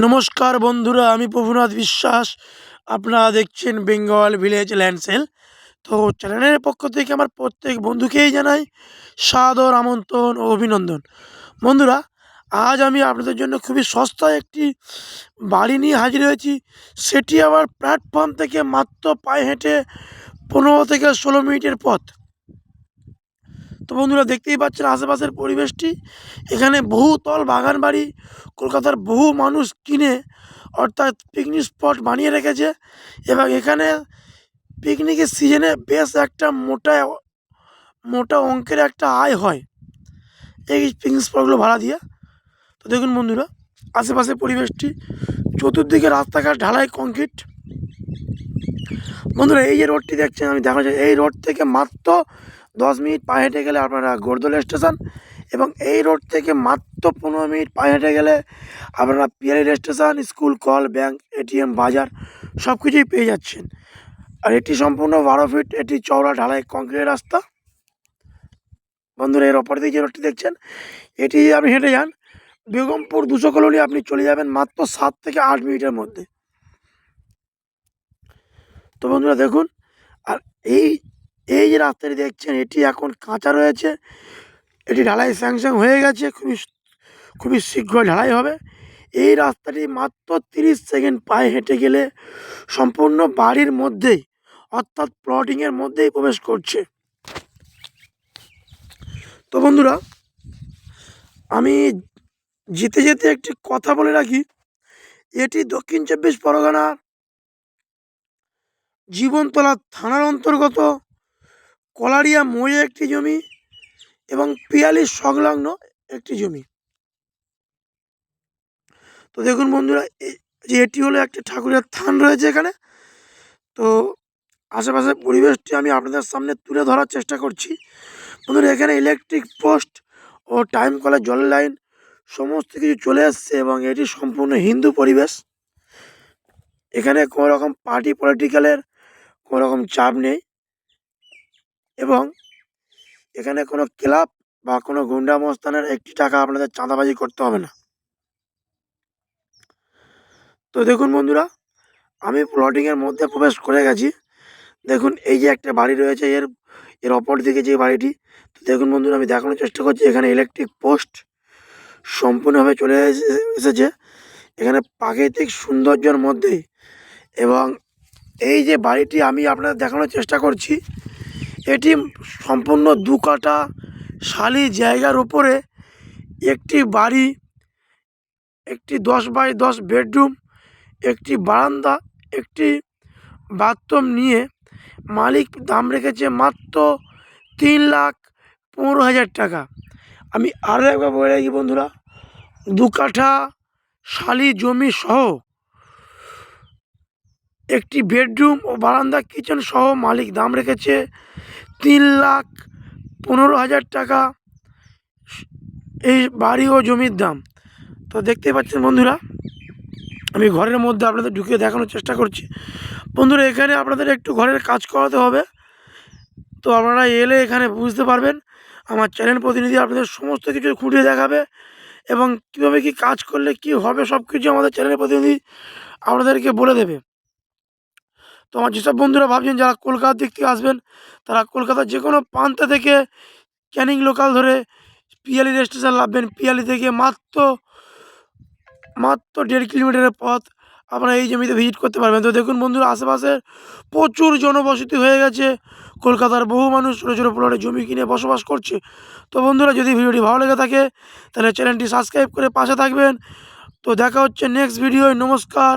নমস্কার বন্ধুরা, আমি প্রভুনাথ বিশ্বাস। আপনারা দেখছেন বেঙ্গল ভিলেজ ল্যান্ড সেল। তো চ্যানেলের পক্ষ থেকে আমার প্রত্যেক বন্ধুকেই জানাই সাদর আমন্ত্রণ ও অভিনন্দন। বন্ধুরা, আজ আমি আপনাদের জন্য খুবই সস্তায় একটি বাড়ি নিয়ে হাজির হয়েছি। সেটি আবার প্ল্যাটফর্ম থেকে মাত্র পায়ে হেঁটে 15 থেকে 16 মিনিটের পথ। তো বন্ধুরা, দেখতেই পাচ্ছেন আশেপাশের পরিবেশটি। এখানে বহুতল বাগান বাড়ি কলকাতার বহু মানুষ কিনে, অর্থাৎ পিকনিক স্পট বানিয়ে রেখেছে। এবং এখানে পিকনিকের সিজনে বেশ একটা মোটা মোটা অঙ্কের একটা আয় হয় এই পিকনিক স্পটগুলো ভাড়া দিয়ে। তো দেখুন বন্ধুরা, আশেপাশের পরিবেশটি, চতুর্দিকে রাস্তাঘাট ঢালাই কংক্রিট। বন্ধুরা, এই যে রোডটি দেখছেন, আমি দেখা যায় এই রোড থেকে মাত্র 10 মিনিট পায়ে হেঁটে গেলে আপনারা গোরদোলা স্টেশন, এবং এই রোড থেকে মাত্র 15 মিনিট পায়ে হেঁটে গেলে আপনারা Piyali station, school, call, bank, ATM, বাজার সব কিছুই পেয়ে যাচ্ছেন। আর এটি সম্পূর্ণ 12 ফিট, এটি চওড়া ঢালাই কংক্রিটের রাস্তা। বন্ধুরা, এর অপর দিকে যে রোডটি দেখছেন, এটি আপনি হেঁটে যান বেগমপুর 200 কলোনি, আপনি চলে যাবেন মাত্র 7 থেকে 8 মিনিটের মধ্যে। তো বন্ধুরা দেখুন, আর এই এই যে রাস্তাটি দেখছেন, এটি এখন কাঁচা রয়েছে। এটি ঢালাই স্যাংশন হয়ে গেছে, খুবই শীঘ্র ঢালাই হবে। এই রাস্তাটি মাত্র 30 সেকেন্ড পায়ে হেঁটে গেলে সম্পূর্ণ বাড়ির মধ্যেই, অর্থাৎ প্লটিংয়ের মধ্যেই প্রবেশ করছে। তো বন্ধুরা, আমি যেতে যেতে একটি কথা বলে রাখি, এটি দক্ষিণ 24 পরগনা জীবনতলা থানার অন্তর্গত কলারিয়া মোড়ে একটি জমি এবং পিয়ালির সংলগ্ন একটি জমি। তো দেখুন বন্ধুরা, যে এটি হলো একটি ঠাকুরের থান রয়েছে এখানে। তো আশেপাশের পরিবেশটি আমি আপনাদের সামনে তুলে ধরার চেষ্টা করছি। বন্ধুরা, এখানে ইলেকট্রিক পোস্ট ও টাইম কলের জলের লাইন সমস্ত কিছু চলে আসছে, এবং এটি সম্পূর্ণ হিন্দু পরিবেশ। এখানে কোনো রকম পার্টি পলিটিক্যালের কোনো রকম চাপ নেই, এবং এখানে কোনো ক্লাব বা কোনো গুন্ডা মস্তানের একটি টাকা আপনাদের চাঁদাবাজি করতে হবে না। তো দেখুন বন্ধুরা, আমি প্লটিংয়ের মধ্যে প্রবেশ করে গেছি। দেখুন, এই যে একটা বাড়ি রয়েছে, এর অপর দিকে যে বাড়িটি। তো দেখুন বন্ধুরা, আমি দেখানোর চেষ্টা করছি, এখানে ইলেকট্রিক পোস্ট সম্পূর্ণভাবে চলে এসেছে এখানে প্রাকৃতিক সৌন্দর্যের মধ্যেই। এবং এই যে বাড়িটি আমি আপনাদের দেখানোর চেষ্টা করছি, এটি সম্পূর্ণ 2 কাঠা শালি জায়গার উপরে একটি বাড়ি, একটি 10 বাই 10 বেডরুম, একটি বারান্দা, একটি বাথরুম নিয়ে মালিক দাম রেখেছে মাত্র 3,15,000 টাকা। আমি আরও একবার বলে রাখি বন্ধুরা, 2 কাঠা শালি জমি সহ একটি বেডরুম ও বারান্দা কিচেন সহ মালিক দাম রেখেছে 3,15,000 টাকা এই বাড়ি ও জমির দাম। তো দেখতেই পাচ্ছেন বন্ধুরা, আমি ঘরের মধ্যে আপনাদের ঢুকিয়ে দেখানোর চেষ্টা করছি। বন্ধুরা, এখানে আপনাদের একটু ঘরের কাজ করাতে হবে। তো আপনারা এলে এখানে বুঝতে পারবেন। আমার চ্যানেল প্রতিনিধি আপনাদের সমস্ত কিছু খুঁটিয়ে দেখাবে, এবং কীভাবে কী কাজ করলে কি হবে সব কিছু আমাদের চ্যানেলের প্রতিনিধি আপনাদেরকে বলে দেবে। তো আমার যেসব বন্ধুরা ভাবছেন যারা কলকাতার দিক থেকে আসবেন, তারা কলকাতার যে কোনো প্রান্ত থেকে ক্যানিং লোকাল ধরে পিয়ালি স্টেশন নামবেন। পিয়ালি থেকে মাত্র 1.5 কিলোমিটারের পথ আপনারা এই জমিতে ভিজিট করতে পারবেন। তো দেখুন বন্ধুরা, আশেপাশের প্রচুর জনবসতি হয়ে গেছে। কলকাতার বহু মানুষ ছোটো ছোটো প্লটে জমি কিনে বসবাস করছে। তো বন্ধুরা, যদি ভিডিওটি ভালো লেগে থাকে তাহলে চ্যানেলটি সাবস্ক্রাইব করে পাশে থাকবেন। তো দেখা হচ্ছে নেক্সট ভিডিওয়। নমস্কার।